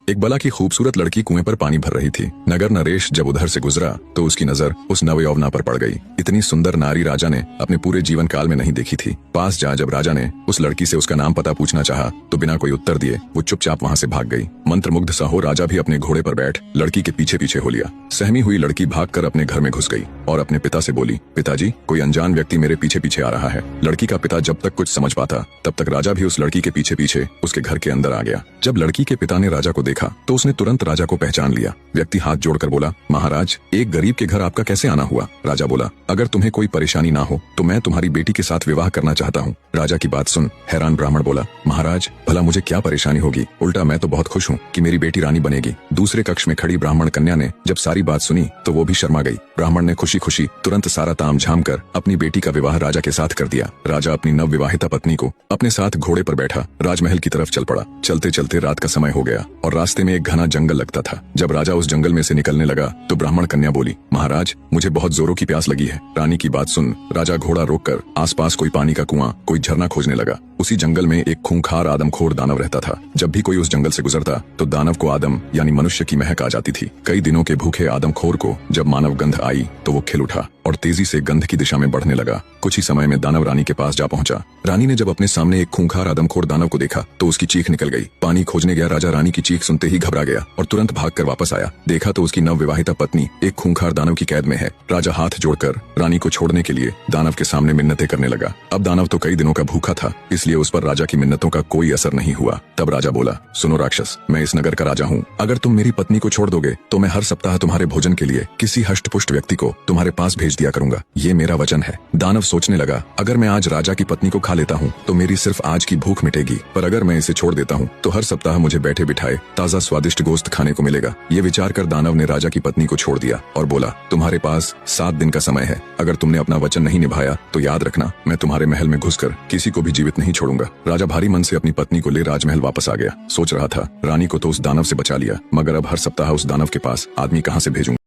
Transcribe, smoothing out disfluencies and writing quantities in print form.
एक बला की खूबसूरत लड़की कुएं पर पानी भर रही थी। नगर नरेश जब उधर से गुजरा तो उसकी नजर उस नवयौवना पर पड़ गई। इतनी सुंदर नारी राजा ने अपने पूरे जीवन काल में नहीं देखी थी। पास जा जब राजा ने उस लड़की से उसका नाम पता पूछना चाहा तो बिना कोई उत्तर दिए वो चुपचाप वहाँ से भाग गई। मंत्रमुग्ध सा हो राजा भी अपने घोड़े पर बैठ लड़की के पीछे पीछे हो लिया। सहमी हुई लड़की भागकर अपने घर में घुस गई और अपने पिता से बोली, पिताजी, कोई अनजान व्यक्ति मेरे पीछे पीछे आ रहा है। लड़की का पिता जब तक कुछ समझ पाता तब तक राजा भी उस लड़की के पीछे पीछे उसके घर के अंदर आ गया। जब लड़की के पिता ने राजा को देखा तो उसने तुरंत राजा को पहचान लिया। व्यक्ति हाथ जोड़कर बोला, महाराज, एक गरीब के घर आपका कैसे आना हुआ? राजा बोला, अगर तुम्हें कोई परेशानी ना हो तो मैं तुम्हारी बेटी के साथ विवाह करना चाहता हूँ। राजा की बात सुन हैरान ब्राह्मण बोला, महाराज, भला मुझे क्या परेशानी होगी? उल्टा मैं तो बहुत खुश हूँ कि मेरी बेटी रानी बनेगी। दूसरे कक्ष में खड़ी ब्राह्मण कन्या ने जब सारी बात सुनी तो वो भी शर्मा गई। ब्राह्मण ने खुशी खुशी तुरंत सारा ताम झाम कर अपनी बेटी का विवाह राजा के साथ कर दिया। राजा अपनी नव विवाहिता पत्नी को अपने साथ घोड़े पर बैठा राजमहल की तरफ चल पड़ा। चलते चलते रात का समय हो गया और रास्ते में एक घना जंगल लगता था। जब राजा उस जंगल में से निकलने लगा तो ब्राह्मण कन्या बोली, महाराज, मुझे बहुत जोरों की प्यास लगी है। रानी की बात सुन राजा घोड़ा रोककर आसपास कोई पानी का कुआं, कोई झरना खोजने लगा। उसी जंगल में एक खूंखार आदमखोर दानव रहता था। जब भी कोई उस जंगल से गुजरता तो दानव को आदम यानी मनुष्य की महक आ जाती थी। कई दिनों के भूखे आदमखोर को जब मानव गंध आई तो वो खिल उठा और तेजी से गंध की दिशा में बढ़ने लगा। कुछ ही समय में दानव रानी के पास जा पहुंचा। रानी ने जब अपने सामने एक खूंखार आदमखोर दानव को देखा तो उसकी चीख निकल गई। पानी खोजने गया राजा रानी की चीख सुनते ही घबरा गया और तुरंत भागकर वापस आया। देखा तो उसकी नव विवाहिता पत्नी एक खूंखार दानव की कैद में है। राजा हाथ जोड़कर रानी को छोड़ने के लिए दानव के सामने मिन्नतें करने लगा। अब दानव तो कई दिनों का भूखा था, इसलिए उस पर राजा की मिन्नतों का कोई असर नहीं हुआ। तब राजा बोला, सुनो राक्षस, मैं इस नगर का राजा हूँ। अगर तुम मेरी पत्नी को छोड़ दोगे तो मैं हर सप्ताह तुम्हारे भोजन के लिए किसी हष्टपुष्ट व्यक्ति को तुम्हारे पास भेज दिया करूंगा। ये मेरा वचन है। दानव सोचने लगा, अगर मैं आज राजा की पत्नी को खा लेता हूँ तो मेरी सिर्फ आज की भूख मिटेगी, पर अगर मैं इसे छोड़ देता हूँ तो हर सप्ताह मुझे बैठे बिठाए ताजा स्वादिष्ट गोश्त खाने को मिलेगा। ये विचार कर दानव ने राजा की पत्नी को छोड़ दिया और बोला, तुम्हारे पास 7 दिन का समय है। अगर तुमने अपना वचन नहीं निभाया तो याद रखना, मैं तुम्हारे महल में घुसकर किसी को भी जीवित नहीं छोड़ूंगा। राजा भारी मन से अपनी पत्नी को ले राजमहल वापस आ गया। सोच रहा था, रानी को तो उस दानव से बचा लिया, मगर अब हर सप्ताह उस दानव के पास आदमी कहाँ से भेजूंगा।